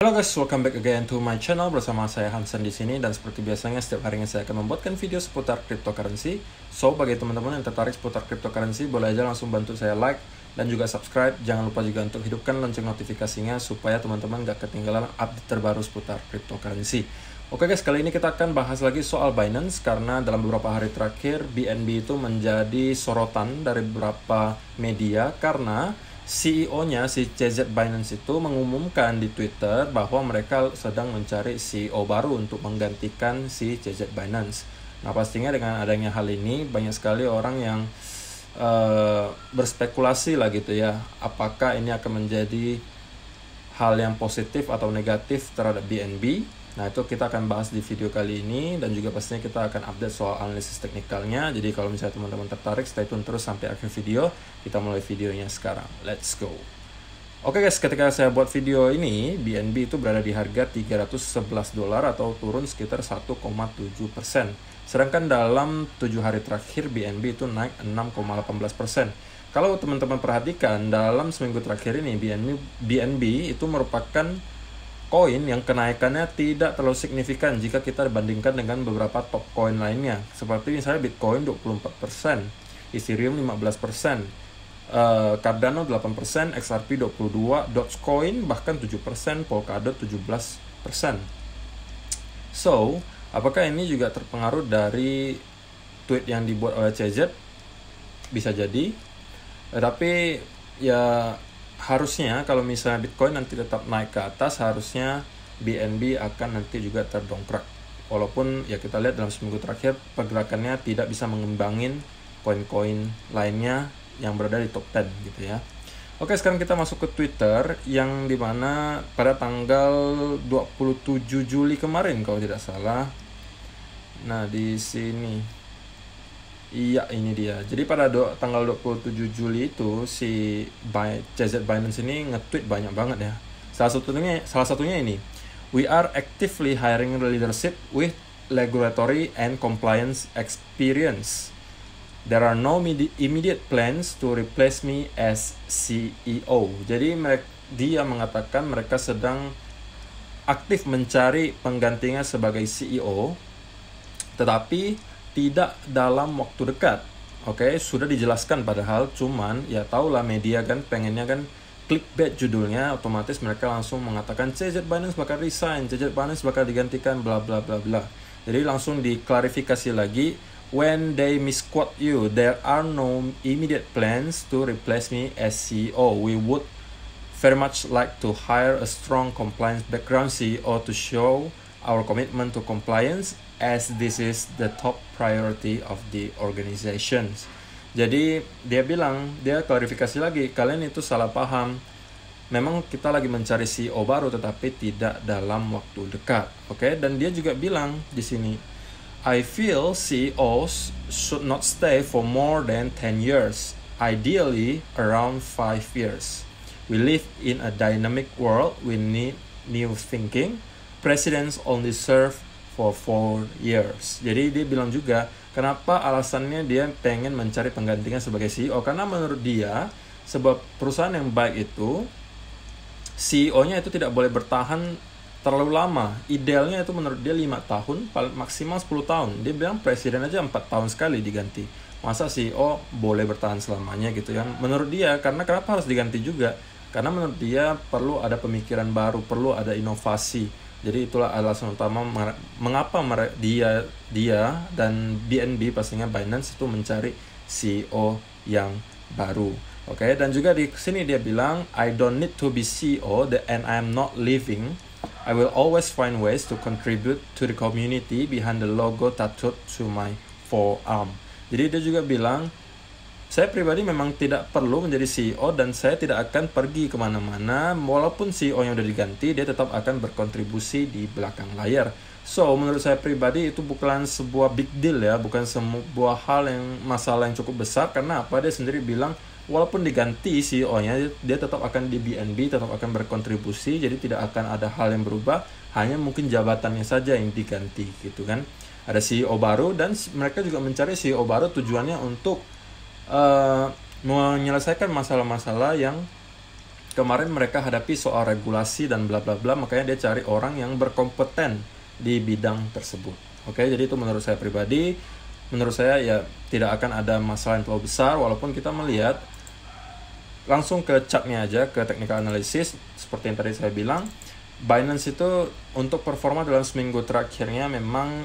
Halo guys, welcome back again to my channel. Bersama saya Hansen di sini, dan seperti biasanya setiap harinya saya akan membuatkan video seputar cryptocurrency. So, bagi teman-teman yang tertarik seputar cryptocurrency, boleh aja langsung bantu saya like dan juga subscribe. Jangan lupa juga untuk hidupkan lonceng notifikasinya supaya teman-teman gak ketinggalan update terbaru seputar cryptocurrency. Oke guys, kali ini kita akan bahas lagi soal Binance, karena dalam beberapa hari terakhir BNB itu menjadi sorotan dari beberapa media karena CEO-nya, si CZ Binance itu mengumumkan di Twitter bahwa mereka sedang mencari CEO baru untuk menggantikan si CZ Binance. Nah, pastinya dengan adanya hal ini, banyak sekali orang yang berspekulasi lah gitu ya, apakah ini akan menjadi hal yang positif atau negatif terhadap BNB. Nah, itu kita akan bahas di video kali ini, dan juga pastinya kita akan update soal analisis teknikalnya. Jadi kalau misalnya teman-teman tertarik, stay tune terus sampai akhir video. Kita mulai videonya sekarang. Let's go. Oke guys, ketika saya buat video ini, BNB itu berada di harga $311 atau turun sekitar 1,7%. Sedangkan dalam 7 hari terakhir BNB itu naik 6,18%. Kalau teman-teman perhatikan, dalam seminggu terakhir ini BNB itu merupakan koin yang kenaikannya tidak terlalu signifikan jika kita bandingkan dengan beberapa top koin lainnya, seperti misalnya Bitcoin 24%, Ethereum 15%, Cardano 8%, XRP 22%, Dogecoin bahkan 7%, Polkadot 17%. So, apakah ini juga terpengaruh dari tweet yang dibuat oleh CZ? Bisa jadi, tapi ya harusnya kalau misalnya Bitcoin nanti tetap naik ke atas, harusnya BNB akan nanti juga terdongkrak. Walaupun ya kita lihat dalam seminggu terakhir pergerakannya tidak bisa mengembangin koin-koin lainnya yang berada di top 10 gitu ya. Oke, sekarang kita masuk ke Twitter yang dimana pada tanggal 27 Juli kemarin kalau tidak salah. Nah, di sini iya, ini dia. Jadi pada tanggal 27 Juli itu si CZ Binance ini nge-tweet banyak banget ya. Salah satunya ini. We are actively hiring leadership with regulatory and compliance experience. There are no immediate plans to replace me as CEO. Jadi dia mengatakan mereka sedang aktif mencari penggantinya sebagai CEO, tetapi tidak dalam waktu dekat. Oke, sudah dijelaskan padahal, cuman ya tahulah media kan pengennya kan clickbait judulnya, otomatis mereka langsung mengatakan CZ Binance bakal resign, CZ Binance bakal digantikan bla bla bla bla. Jadi langsung diklarifikasi lagi, when they misquote you, there are no immediate plans to replace me as CEO. We would very much like to hire a strong compliance background CEO to show our commitment to compliance, as this is the top priority of the organizations. Jadi dia klarifikasi lagi, kalian itu salah paham. Memang kita lagi mencari CEO baru, tetapi tidak dalam waktu dekat. Oke, dan dia juga bilang di sini, I feel CEOs should not stay for more than 10 years, ideally around 5 years. We live in a dynamic world, we need new thinking. Presidents only serve for 4 years. Jadi dia bilang juga, kenapa alasannya dia pengen mencari penggantinya sebagai CEO, karena menurut dia sebuah perusahaan yang baik itu CEO-nya itu tidak boleh bertahan terlalu lama. Idealnya itu menurut dia 5 tahun, maksimal 10 tahun. Dia bilang presiden aja 4 tahun sekali diganti. Masa CEO boleh bertahan selamanya gitu ya. Menurut dia, karena kenapa harus diganti juga? Karena menurut dia perlu ada pemikiran baru, perlu ada inovasi. Jadi itulah alasan utama mengapa dia dan BNB, pastinya Binance, itu mencari CEO yang baru. Oke, dan juga di sini dia bilang, I don't need to be CEO and I am not leaving. I will always find ways to contribute to the community behind the logo tattooed to my forearm. Jadi dia juga bilang, saya pribadi memang tidak perlu menjadi CEO dan saya tidak akan pergi kemana-mana. Walaupun CEO yang udah diganti, dia tetap akan berkontribusi di belakang layar. So, menurut saya pribadi itu bukan sebuah big deal ya, bukan sebuah hal yang masalah yang cukup besar. Karena apa? Dia sendiri bilang, walaupun diganti CEO-nya, dia tetap akan di BNB, tetap akan berkontribusi. Jadi tidak akan ada hal yang berubah, hanya mungkin jabatannya saja yang diganti gitu kan. Ada CEO baru, dan mereka juga mencari CEO baru tujuannya untuk menyelesaikan masalah-masalah yang kemarin mereka hadapi soal regulasi dan bla bla bla, makanya dia cari orang yang berkompeten di bidang tersebut. Oke, jadi itu menurut saya pribadi, menurut saya ya tidak akan ada masalah yang terlalu besar, walaupun kita melihat langsung ke chartnya aja, ke technical analysis, seperti yang tadi saya bilang, Binance itu untuk performa dalam seminggu terakhirnya memang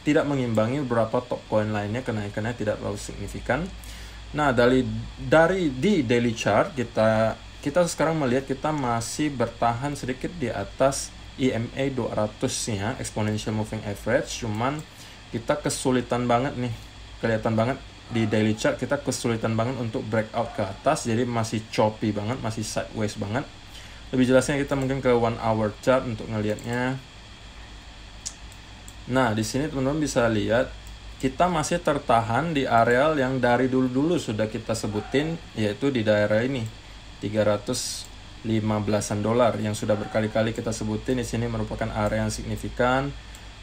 tidak mengimbangi beberapa top coin lainnya, kenaikannya tidak terlalu signifikan. Nah, di daily chart kita sekarang melihat kita masih bertahan sedikit di atas EMA 200-nya, exponential moving average, cuman kita kesulitan banget nih, kelihatan banget di daily chart kita kesulitan banget untuk breakout ke atas, jadi masih choppy banget, masih sideways banget. Lebih jelasnya kita mungkin ke 1 hour chart untuk ngelihatnya. Nah, di sini teman-teman bisa lihat kita masih tertahan di areal yang dari dulu-dulu sudah kita sebutin, yaitu di daerah ini 315-an dolar yang sudah berkali-kali kita sebutin. Di sini merupakan area yang signifikan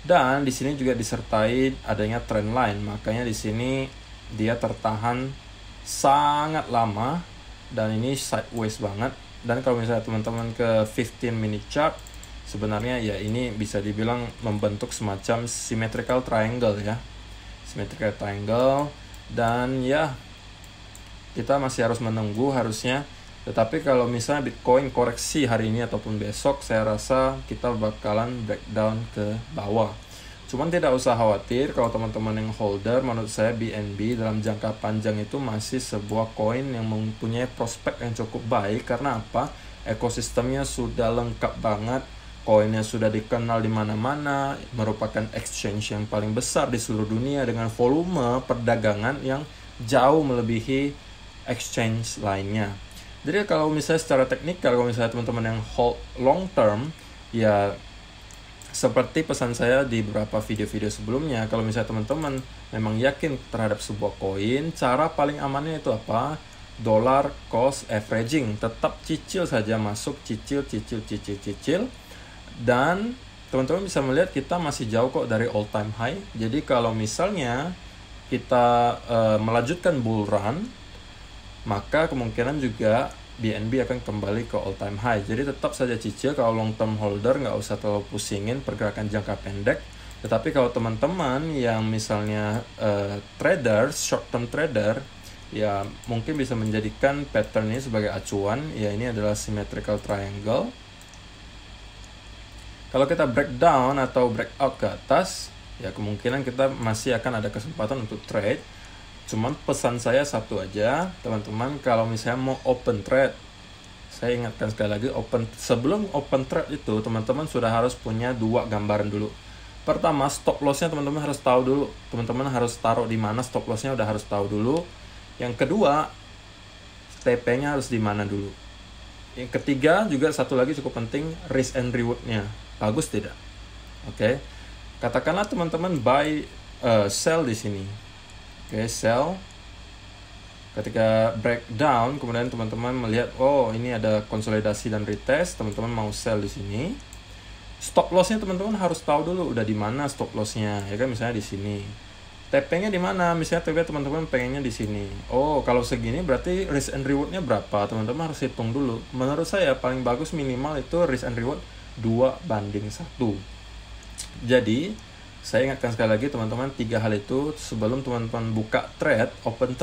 dan di sini juga disertai adanya trend line, makanya di sini dia tertahan sangat lama dan ini sideways banget. Dan kalau misalnya teman-teman ke 15 minute chart, sebenarnya ya ini bisa dibilang membentuk semacam symmetrical triangle ya, symmetrical triangle, dan ya kita masih harus menunggu harusnya. Tetapi kalau misalnya Bitcoin koreksi hari ini ataupun besok, saya rasa kita bakalan breakdown ke bawah. Cuman tidak usah khawatir kalau teman-teman yang holder, menurut saya BNB dalam jangka panjang itu masih sebuah koin yang mempunyai prospek yang cukup baik. Karena apa? Ekosistemnya sudah lengkap banget, koinnya sudah dikenal di mana-mana, merupakan exchange yang paling besar di seluruh dunia dengan volume perdagangan yang jauh melebihi exchange lainnya. Jadi kalau misalnya secara teknikal, kalau misalnya teman-teman yang hold long term, ya seperti pesan saya di beberapa video-video sebelumnya, kalau misalnya teman-teman memang yakin terhadap sebuah koin, cara paling amannya itu apa? Dollar cost averaging. Tetap cicil saja, masuk cicil. Dan teman-teman bisa melihat kita masih jauh kok dari all time high. Jadi kalau misalnya kita melanjutkan bull run, maka kemungkinan juga BNB akan kembali ke all time high. Jadi tetap saja cicil. Kalau long term holder nggak usah terlalu pusingin pergerakan jangka pendek. Tetapi kalau teman-teman yang misalnya traders, short term trader, ya mungkin bisa menjadikan pattern ini sebagai acuan. Ya ini adalah symmetrical triangle. Kalau kita breakdown atau breakout ke atas, ya kemungkinan kita masih akan ada kesempatan untuk trade. Cuman pesan saya satu aja, teman-teman, kalau misalnya mau open trade, saya ingatkan sekali lagi, sebelum open trade itu teman-teman sudah harus punya 2 gambaran dulu. Pertama, stop lossnya teman-teman harus tahu dulu, teman-teman harus taruh di mana stop lossnya udah harus tahu dulu. Yang kedua, TP-nya harus di mana dulu. Yang ketiga juga satu lagi cukup penting, risk and reward-nya bagus tidak? Oke. Katakanlah teman-teman buy sell di sini. Oke, sell. Ketika breakdown, kemudian teman-teman melihat, oh ini ada konsolidasi dan retest, teman-teman mau sell di sini. Stop lossnya teman-teman harus tahu dulu, udah di mana stop lossnya, ya kan? Misalnya di sini. TP-nya di mana? Misalnya TP teman-teman pengennya di sini. Oh, kalau segini berarti risk and reward-nya berapa? Teman-teman harus hitung dulu. Menurut saya paling bagus minimal itu risk and reward 2:1. Jadi saya ingatkan sekali lagi teman-teman, 3 hal itu sebelum teman-teman buka trade, open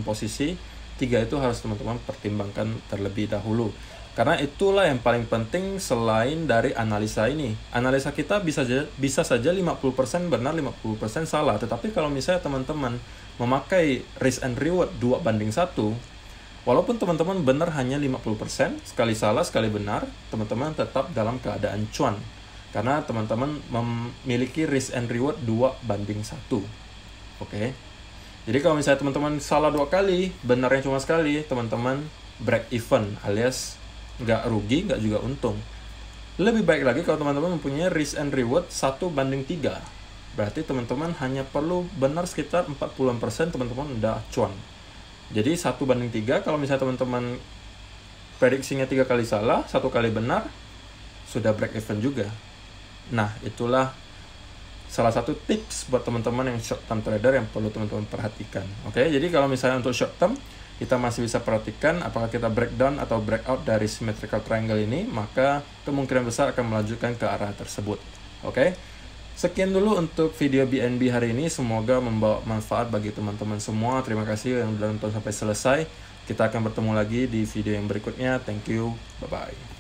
posisi, 3 itu harus teman-teman pertimbangkan terlebih dahulu. Karena itulah yang paling penting selain dari analisa ini. Analisa kita bisa saja 50% benar, 50% salah. Tetapi kalau misalnya teman-teman memakai risk and reward 2:1, walaupun teman-teman benar hanya 50%, sekali salah, sekali benar, teman-teman tetap dalam keadaan cuan. Karena teman-teman memiliki risk and reward 2:1. Oke. Jadi kalau misalnya teman-teman salah 2 kali, benarnya cuma sekali, teman-teman break even alias nggak rugi, nggak juga untung. Lebih baik lagi kalau teman-teman mempunyai risk and reward 1:3. Berarti teman-teman hanya perlu benar sekitar 40%, teman-teman udah cuan. Jadi 1:3, kalau misalnya teman-teman prediksinya 3 kali salah, 1 kali benar, sudah break even juga. Nah, itulah salah satu tips buat teman-teman yang short term trader yang perlu teman-teman perhatikan. Oke, jadi kalau misalnya untuk short term, kita masih bisa perhatikan apakah kita breakdown atau breakout dari symmetrical triangle ini, maka kemungkinan besar akan melanjutkan ke arah tersebut. Oke. Sekian dulu untuk video BNB hari ini, semoga membawa manfaat bagi teman-teman semua. Terima kasih yang sudah nonton sampai selesai. Kita akan bertemu lagi di video yang berikutnya. Thank you, bye-bye.